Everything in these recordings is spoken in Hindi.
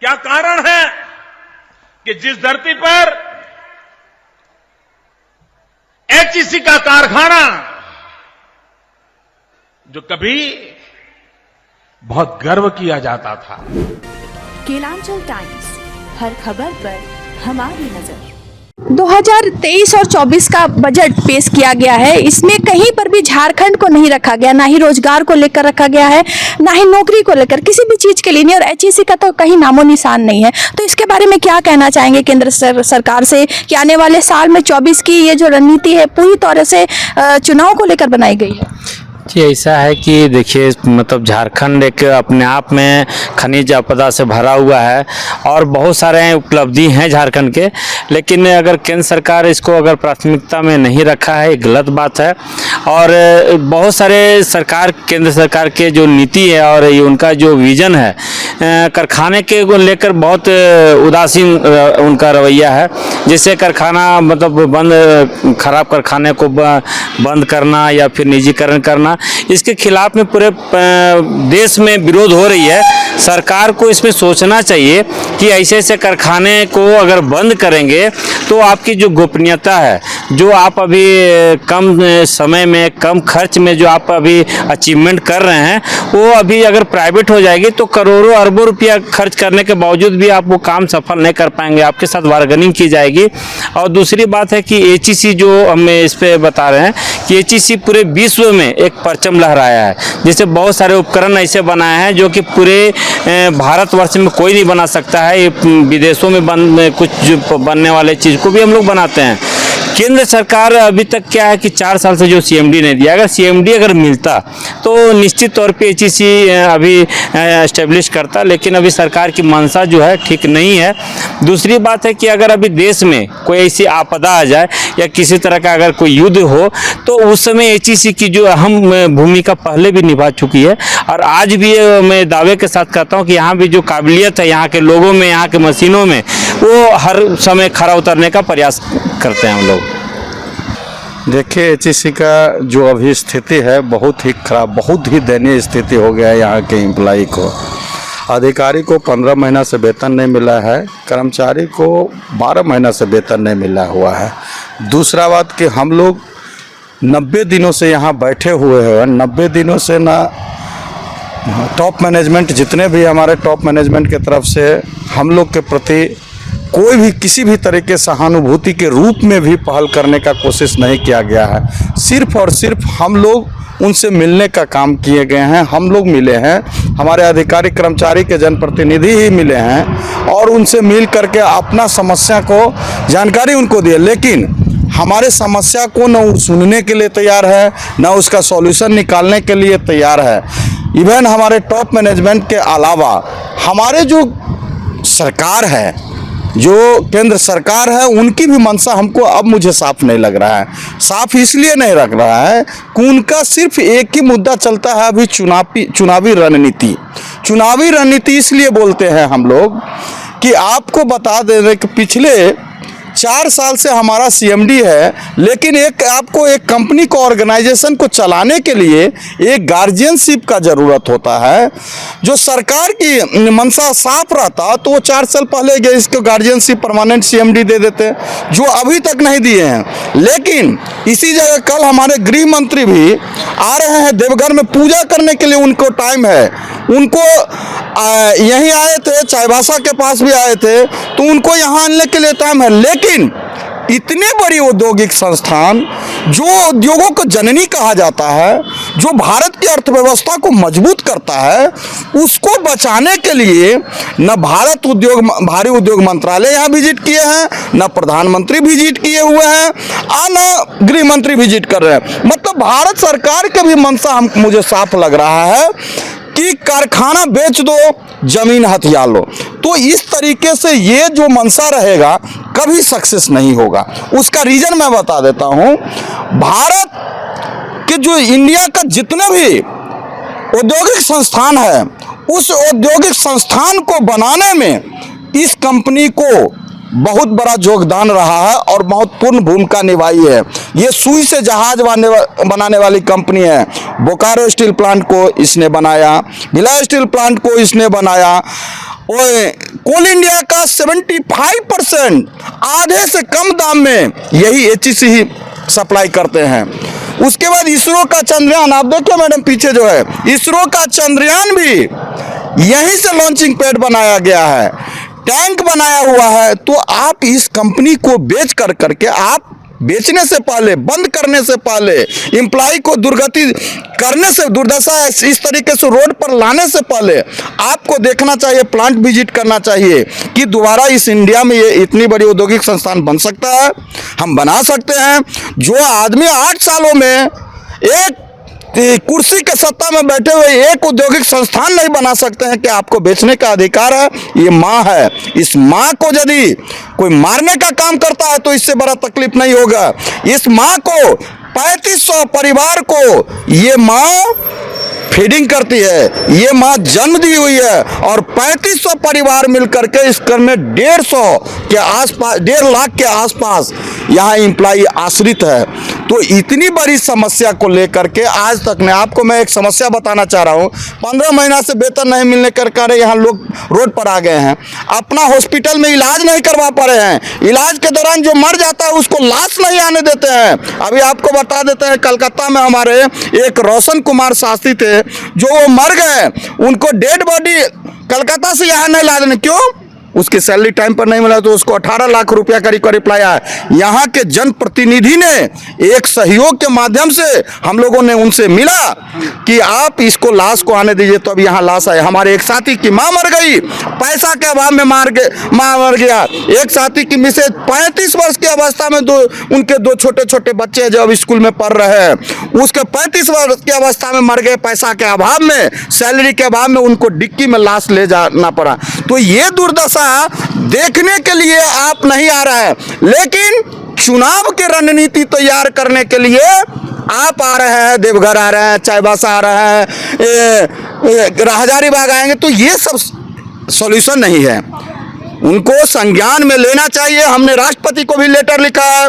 क्या कारण है कि जिस धरती पर एचईसी का कारखाना जो कभी बहुत गर्व किया जाता था। केलांचल टाइम्स, हर खबर पर हमारी नजर। 2023 और 24 का बजट पेश किया गया है। इसमें कहीं पर भी झारखंड को नहीं रखा गया, ना ही रोजगार को लेकर रखा गया है, ना ही नौकरी को लेकर, किसी भी चीज के लिए नहीं। और एचईसी का तो कहीं नामो निशान नहीं है। तो इसके बारे में क्या कहना चाहेंगे केंद्र सरकार से कि आने वाले साल में 24 की ये जो रणनीति है पूरी तरह से चुनाव को लेकर बनाई गई है? जी, ऐसा है कि देखिए, मतलब झारखंड एक अपने आप में खनिज आपदा से भरा हुआ है और बहुत सारे उपलब्धि हैं झारखंड के, लेकिन अगर केंद्र सरकार इसको अगर प्राथमिकता में नहीं रखा है, गलत बात है। और बहुत सारे केंद्र सरकार के जो नीति है और ये उनका जो विजन है, कारखाने के को लेकर बहुत उदासीन उनका रवैया है। जैसे कारखाना मतलब खराब कारखाने को बंद करना या फिर निजीकरण करना, इसके खिलाफ में पूरे देश में विरोध हो रही है। सरकार को इसमें सोचना चाहिए कि ऐसे ऐसे कारखाने को अगर बंद करेंगे तो आपकी जो गोपनीयता है, जो आप अभी कम समय में कम खर्च में जो आप अभी अचीवमेंट कर रहे हैं, वो अभी अगर प्राइवेट हो जाएगी तो करोड़ों अरबों रुपया खर्च करने के बावजूद भी आप वो काम सफल नहीं कर पाएंगे, आपके साथ बार्गेनिंग की जाएगी। और दूसरी बात है कि एचईसी जो हम इस पे बता रहे हैं कि एचईसी पूरे विश्व में एक परचम लहराया है। जैसे बहुत सारे उपकरण ऐसे बनाए हैं जो कि पूरे भारतवर्ष में कोई नहीं बना सकता है। ये विदेशों में कुछ बनने वाले चीज़ को भी हम लोग बनाते हैं। केंद्र सरकार अभी तक क्या है कि 4 साल से जो सीएमडी नहीं दिया, अगर सीएमडी अगर मिलता तो निश्चित तौर पे एचईसी अभी एस्टेब्लिश करता, लेकिन अभी सरकार की मंशा जो है ठीक नहीं है। दूसरी बात है कि अगर अभी देश में कोई ऐसी आपदा आ जाए या किसी तरह का अगर कोई युद्ध हो तो उस समय एचईसी की जो अहम भूमिका पहले भी निभा चुकी है। और आज भी मैं दावे के साथ कहता हूँ कि यहाँ भी जो काबिलियत है यहाँ के लोगों में, यहाँ के मशीनों में, वो हर समय खरा उतरने का प्रयास करते हैं हम लोग। देखिए, एचईसी का जो अभी स्थिति है बहुत ही खराब, बहुत ही दयनीय स्थिति हो गया है। यहाँ के एम्प्लॉई को, अधिकारी को 15 महीना से वेतन नहीं मिला है, कर्मचारी को 12 महीना से वेतन नहीं मिला हुआ है। दूसरा बात कि हम लोग 90 दिनों से यहाँ बैठे हुए हैं, 90 दिनों से ना टॉप मैनेजमेंट, जितने भी हमारे टॉप मैनेजमेंट के तरफ से हम लोग के प्रति कोई भी किसी भी तरीके सहानुभूति के रूप में भी पहल करने का कोशिश नहीं किया गया है। सिर्फ और सिर्फ हम लोग उनसे मिलने का काम किए गए हैं। हम लोग मिले हैं, हमारे अधिकारी कर्मचारी के जनप्रतिनिधि ही मिले हैं और उनसे मिल करके अपना समस्या को जानकारी उनको दिए, लेकिन हमारे समस्या को न सुनने के लिए तैयार है, न उसका सॉल्यूशन निकालने के लिए तैयार है। इवन हमारे टॉप मैनेजमेंट के अलावा हमारे जो सरकार है, जो केंद्र सरकार है, उनकी भी मंशा हमको अब मुझे साफ नहीं लग रहा है। साफ इसलिए नहीं लग रहा है कि उनका सिर्फ एक ही मुद्दा चलता है अभी, चुनावी रणनीति। चुनावी रणनीति इसलिए बोलते हैं हम लोग कि आपको बता दें कि पिछले 4 साल से हमारा सीएमडी है, लेकिन आपको एक कंपनी को, ऑर्गेनाइजेशन को चलाने के लिए एक गार्जियनशिप का ज़रूरत होता है। जो सरकार की मंशा साफ रहता तो वो 4 साल पहले इसको गार्जियनशिप परमानेंट सीएमडी दे देते, जो अभी तक नहीं दिए हैं। लेकिन इसी जगह कल हमारे गृह मंत्री भी आ रहे हैं देवघर में पूजा करने के लिए, उनको टाइम है। उनको यहीं आए थे, चाईबासा के पास भी आए थे, तो उनको यहाँ आने के लिए टाइम है। लेकिन इतनी बड़ी औद्योगिक संस्थान, जो उद्योगों को जननी कहा जाता है, जो भारत की अर्थव्यवस्था को मजबूत करता है, उसको बचाने के लिए न भारी उद्योग मंत्रालय यहाँ विजिट किए हैं, न प्रधानमंत्री विजिट किए हुए हैं, और न गृह मंत्री विजिट कर रहे हैं। मतलब भारत सरकार के भी मंशा मुझे साफ लग रहा है कि कारखाना बेच दो, जमीन हथिया लो। तो इस तरीके से ये जो मंशा रहेगा कभी सक्सेस नहीं होगा। उसका रीजन मैं बता देता हूँ। भारत के जो इंडिया का जितने भी औद्योगिक संस्थान है, उस औद्योगिक संस्थान को बनाने में इस कंपनी को बहुत बड़ा योगदान रहा है और महत्वपूर्ण भूमिका निभाई है। ये सुई से जहाज बनाने वाली कंपनी है। बोकारो स्टील प्लांट को इसने बनाया, भिलाई स्टील प्लांट को इसने बनाया, कोल इंडिया का 75% आधे से कम दाम में यही एचईसी ही सप्लाई करते हैं। उसके बाद इसरो का चंद्रयान, आप देखिए मैडम पीछे जो है, इसरो का चंद्रयान भी यहीं से लॉन्चिंग पैड बनाया गया है, टैंक बनाया हुआ है। तो आप इस कंपनी को बेच करके आप बेचने से पहले, बंद करने से पहले, एम्प्लॉय को दुर्गति करने से, दुर्दशा इस तरीके से रोड पर लाने से पहले आपको देखना चाहिए, प्लांट विजिट करना चाहिए कि दोबारा इस इंडिया में ये इतनी बड़ी औद्योगिक संस्थान बन सकता है, हम बना सकते हैं। जो आदमी 8 सालों में एक कुर्सी के सत्ता में बैठे हुए एक औद्योगिक संस्थान नहीं बना सकते हैं कि आपको बेचने का अधिकार है। ये माँ है, इस माँ को यदि कोई मारने का काम करता है तो इससे बड़ा तकलीफ नहीं होगा। इस माँ को 3500 परिवार को ये माँ फीडिंग करती है, ये माँ जन्म दी हुई है और 3500 परिवार मिलकर के इस घर में 150 के आसपास, 1.5 लाख के आसपास यहाँ एम्प्लॉय आश्रित है। तो इतनी बड़ी समस्या को लेकर के आज तक ने, आपको मैं एक समस्या बताना चाह रहा हूँ, 15 महीना से वेतन नहीं मिलने कर कारण यहाँ लोग रोड पर आ गए हैं, अपना हॉस्पिटल में इलाज नहीं करवा पा रहे हैं, इलाज के दौरान जो मर जाता है उसको लाश नहीं आने देते हैं। अभी आपको बता देते हैं, कलकत्ता में हमारे एक रोशन कुमार शास्त्री थे, जो वो मर गए, उनको डेड बॉडी कलकत्ता से यहाँ नहीं ला देने, क्यों? उसकी सैलरी टाइम पर नहीं मिला तो उसको 18 लाख रुपया का रिप्लाई आया। यहाँ के जनप्रतिनिधि ने एक सहयोग के माध्यम से, हम लोगों ने उनसे मिला कि आप इसको लाश को आने दीजिए, तो अब यहाँ लाश आए। हमारे एक साथी की माँ मर गई, पैसा के अभाव में माँ मर गया। एक साथी की मिसेज 35 वर्ष की अवस्था में, उनके 2 छोटे छोटे बच्चे जब स्कूल में पढ़ रहे हैं, उसके 35 वर्ष की अवस्था में मर गए, पैसा के अभाव में, सैलरी के अभाव में उनको डिक्की में लाश ले जाना पड़ा। तो ये दुर्दशा देखने के लिए आप नहीं आ रहे हैं, लेकिन चुनाव की रणनीति तैयार करने के लिए आप आ रहे हैं, देवघर आ रहे हैं, चाईबासा आ रहे हैं, हजारीबाग आएंगे। तो ये सब सॉल्यूशन नहीं है, उनको संज्ञान में लेना चाहिए। हमने राष्ट्रपति को भी लेटर लिखा है,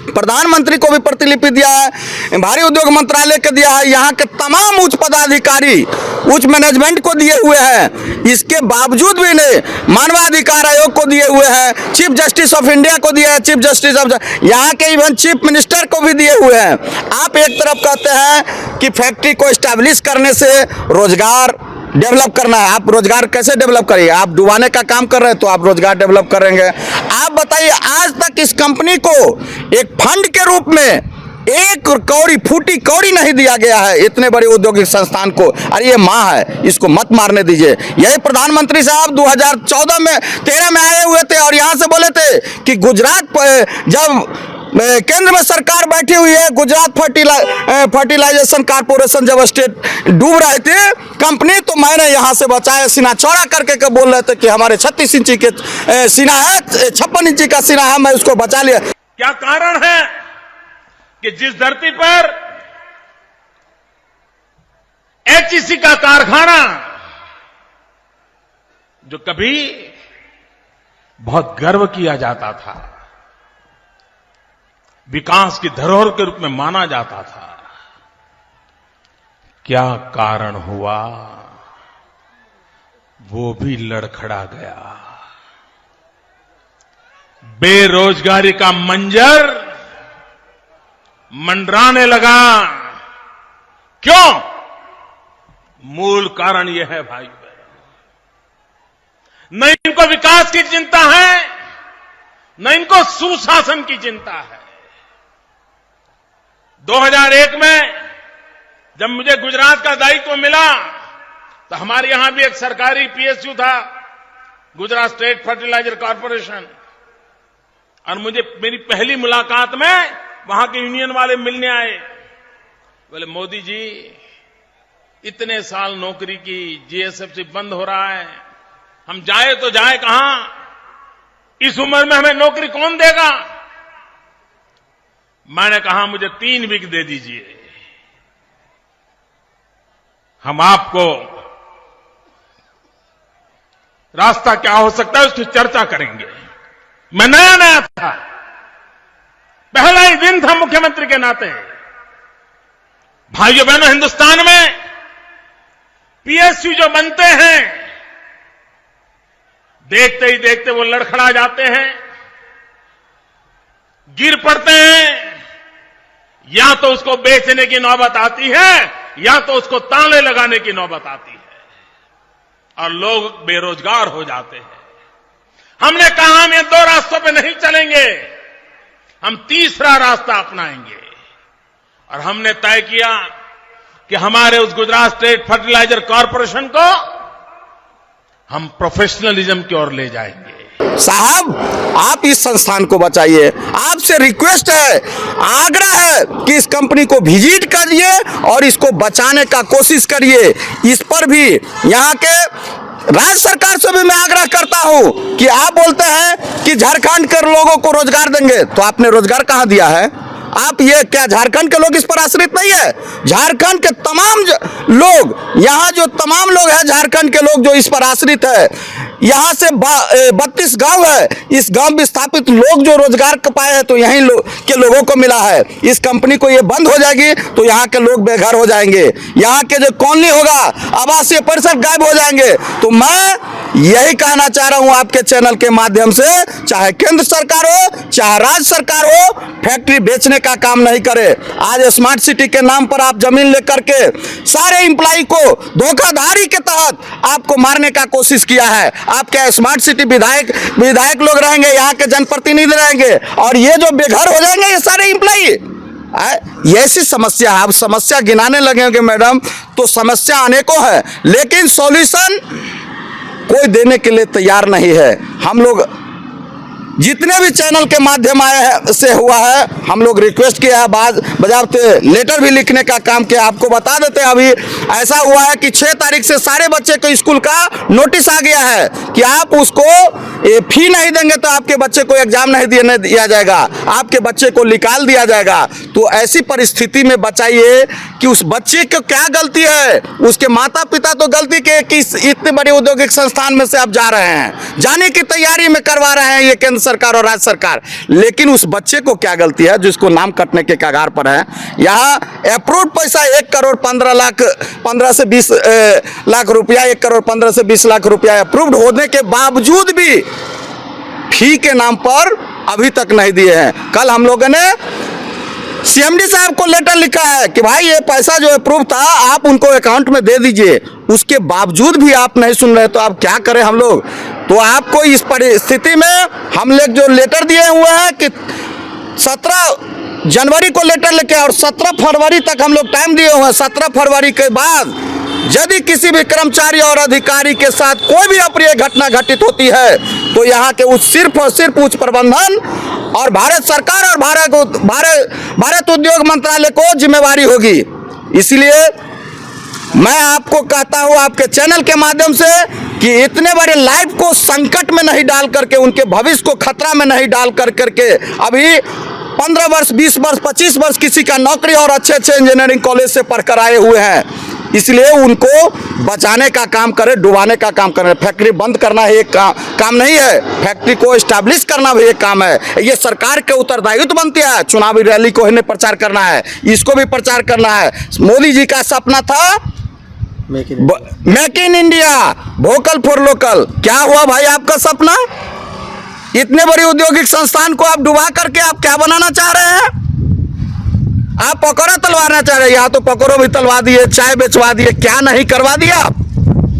प्रधानमंत्री को भी प्रतिलिपि दिया है, भारी उद्योग मंत्रालय को दिया है, यहाँ के तमाम उच्च पदाधिकारी, उच्च मैनेजमेंट को दिए हुए हैं। इसके बावजूद भी नहीं, मानवाधिकार आयोग को दिए हुए हैं, चीफ जस्टिस ऑफ इंडिया को दिया है, चीफ जस्टिस ऑफ यहाँ के इवन चीफ मिनिस्टर को भी दिए हुए हैं। आप एक तरफ कहते हैं कि फैक्ट्री को एस्टैब्लिश करने से रोजगार डेवलप करना है, आप रोजगार कैसे डेवलप करिए? आप डुबाने का काम कर रहे हैं तो आप रोजगार डेवलप करेंगे। आप बताइए, आज तक इस कंपनी को एक फंड के रूप में एक कौड़ी, फूटी कौड़ी नहीं दिया गया है इतने बड़े औद्योगिक संस्थान को। अरे ये माँ है, इसको मत मारने दीजिए। यही प्रधानमंत्री साहब 2014 में 13 में आए हुए थे और यहाँ से बोले थे कि गुजरात, जब केंद्र में सरकार बैठी हुई है, गुजरात फर्टिलाइजेशन कॉर्पोरेशन जब स्टेट डूब रहे थे कंपनी, तो मैंने यहाँ से बचाया, सीना चौड़ा करके बोल रहे थे कि हमारे 36 इंची के सीना है, 56 इंची का सीना है, मैं उसको बचा लिया। क्या कारण है कि जिस धरती पर एचईसी का कारखाना, जो कभी बहुत गर्व किया जाता था, विकास की धरोहर के रूप में माना जाता था, क्या कारण हुआ? वो भी लड़खड़ा गया। बेरोजगारी का मंजर मंडराने लगा। क्यों? मूल कारण यह है भाई बहन, न इनको विकास की चिंता है, न इनको सुशासन की चिंता है। 2001 में जब मुझे गुजरात का दायित्व मिला तो हमारे यहां भी एक सरकारी पीएसयू था, गुजरात स्टेट फर्टिलाइजर कॉर्पोरेशन, और मुझे मेरी पहली मुलाकात में वहां के यूनियन वाले मिलने आए। बोले, मोदी जी इतने साल नौकरी की, जीएसएफसी बंद हो रहा है, हम जाए तो जाए कहां? इस उम्र में हमें नौकरी कौन देगा? मैंने कहा, मुझे 3 वीक दे दीजिए, हम आपको रास्ता क्या हो सकता है उसकी चर्चा करेंगे। मैं नया था, पहला ही दिन था मुख्यमंत्री के नाते। भाइयों बहनों, हिंदुस्तान में पीएसयू जो बनते हैं देखते ही देखते वो लड़खड़ा जाते हैं, गिर पड़ते हैं, या तो उसको बेचने की नौबत आती है या तो उसको ताले लगाने की नौबत आती है और लोग बेरोजगार हो जाते हैं। हमने कहा हम ये दो रास्तों पे नहीं चलेंगे, हम तीसरा रास्ता अपनाएंगे और हमने तय किया कि हमारे उस गुजरात स्टेट फर्टिलाइजर कॉरपोरेशन को हम प्रोफेशनलिज्म की ओर ले जाएंगे। साहब, आप इस संस्थान को बचाइए, आपसे रिक्वेस्ट है, आग्रह है कि इस कंपनी को विजिट करिए और इसको बचाने का कोशिश करिए। इस पर भी यहाँ के राज्य सरकार से भी मैं आग्रह करता हूँ कि आप बोलते हैं कि झारखंड के लोगों को रोजगार देंगे, तो आपने रोजगार कहाँ दिया है? आप ये क्या झारखंड के लोग इस पर आश्रित नहीं है? झारखंड के तमाम लोग, यहाँ जो तमाम लोग हैं झारखंड के लोग जो इस पर आश्रित है, यहाँ से 32 गांव है, इस गांव में स्थापित लोग जो रोजगार पाए हैं तो यहीं के लोगों को मिला है। इस कंपनी को ये बंद हो जाएगी तो यहाँ के लोग बेघर हो जाएंगे, यहाँ के जो कॉलोनी होगा, आवासीय परिसर गायब हो जाएंगे। तो मैं यही कहना चाह रहा हूँ आपके चैनल के माध्यम से, चाहे केंद्र सरकार हो चाहे राज्य सरकार हो, फैक्ट्री बेचने का काम नहीं करे। आज स्मार्ट सिटी के नाम पर आप जमीन लेकर के सारे एम्प्लॉय को धोखाधड़ी के तहत आपको मारने का कोशिश किया है। आप क्या स्मार्ट सिटी विधायक लोग रहेंगे, यहाँ के जनप्रतिनिधि रहेंगे और ये जो बेघर हो जाएंगे ये सारे एम्प्लॉय। ये ऐसी समस्या है, आप समस्या गिनाने लगेंगे मैडम तो समस्या अनेकों है, लेकिन सॉल्यूशन कोई देने के लिए तैयार नहीं है। हम लोग जितने भी चैनल के माध्यम आए हैं से हुआ है, हम लोग रिक्वेस्ट किया है, बजाते लेटर भी लिखने का काम किया। आपको बता देते हैं, अभी ऐसा हुआ है कि 6 तारीख से सारे बच्चे को स्कूल का नोटिस आ गया है कि आप उसको फी नहीं देंगे तो आपके बच्चे को एग्जाम नहीं देने दिया जाएगा, आपके बच्चे को निकाल दिया जाएगा। तो ऐसी परिस्थिति में बचाइए कि उस बच्चे को क्या गलती है, उसके माता पिता तो गलती के कि इतने बड़े औद्योगिक संस्थान में से आप जा रहे हैं, जाने की तैयारी में करवा रहे हैं ये केंद्र सरकार और राज्य सरकार, लेकिन उस बच्चे को क्या गलती है जिसको नाम कटने के कगार पर है। यहाँ अप्रूव्ड पैसा 1,15 से 20 लाख रुपया, 1,15 से 20 लाख रुपया अप्रूव्ड होने के बावजूद भी फी के नाम पर अभी तक नहीं दिए हैं। कल हम लोगों ने सीएमडी साहब को लेटर लिखा है कि भाई ये पैसा जो अप्रूव था आप उनको अकाउंट में दे दीजिए, उसके बावजूद भी आप नहीं सुन रहे, तो आप क्या करें हम लोग। तो आपको इस परिस्थिति में हम लोग जो लेटर दिए हुए हैं कि 17 जनवरी को लेटर लेके और 17 फरवरी तक हम लोग टाइम दिए हुए हैं। 17 फरवरी के बाद यदि किसी भी कर्मचारी और अधिकारी के साथ कोई भी अप्रिय घटना घटित होती है तो यहाँ के सिर्फ और सिर्फ उच्च प्रबंधन और भारत सरकार और भारत उद्योग मंत्रालय को जिम्मेवारी होगी। इसलिए मैं आपको कहता हूँ आपके चैनल के माध्यम से कि इतने बड़े लाइफ को संकट में नहीं डाल करके, उनके भविष्य को खतरा में नहीं डाल करके अभी 15 वर्ष 20 वर्ष 25 वर्ष किसी का नौकरी और अच्छे इंजीनियरिंग कॉलेज से पढ़कर आए हुए हैं, इसलिए उनको बचाने का काम करें, डुबाने का काम करें। फैक्ट्री बंद करना ही एक काम नहीं है, फैक्ट्री को एस्टैब्लिश करना भी एक काम है। ये सरकार के उत्तरदायित्व बनती है। चुनावी रैली को इन्हें प्रचार करना है, इसको भी प्रचार करना है। मोदी जी का सपना था make in India, vocal for local. क्या हुआ भाई आपका सपना? इतने बड़ी औद्योगिक संस्थान को आप डुबा करके आप क्या बनाना चाह रहे हैं? आप पकौड़ा तलवाना चाह रहे हैं, यहाँ तो पकौड़ों भी तलवा दिए, चाय बेचवा दिए, क्या नहीं करवा दिया आप?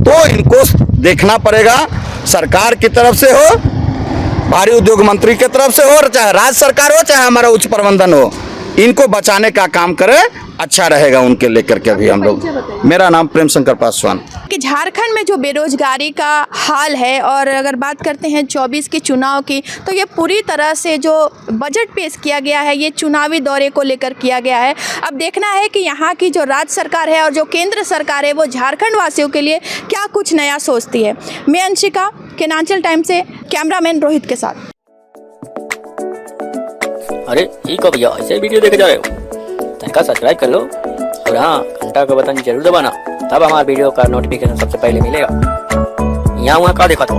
तो इनको देखना पड़ेगा, सरकार की तरफ से हो, भारी उद्योग मंत्री की तरफ से हो, चाहे राज्य सरकार हो चाहे हमारा उच्च प्रबंधन हो, इनको बचाने का काम करें, अच्छा रहेगा उनके लेकर के अभी हम लोग। मेरा नाम प्रेम शंकर पासवान। कि झारखंड में जो बेरोजगारी का हाल है, और अगर बात करते हैं 24 के चुनाव की, तो ये पूरी तरह से जो बजट पेश किया गया है ये चुनावी दौरे को लेकर किया गया है। अब देखना है कि यहाँ की जो राज्य सरकार है और जो केंद्र सरकार है वो झारखंड वासियों के लिए क्या कुछ नया सोचती है। मैं अंशिका, केनांचल टाइम से, कैमरामैन रोहित के साथ। अरे ये कब भैया ऐसे वीडियो देखे जा रहे हो? तनका सब्सक्राइब कर लो और हाँ घंटा का बटन जरूर दबाना, तब हमारे वीडियो का नोटिफिकेशन सबसे पहले मिलेगा। यहाँ वहाँ का देखा तो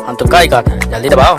हम तो क्या ही कहते हैं, जल्दी दबाओ।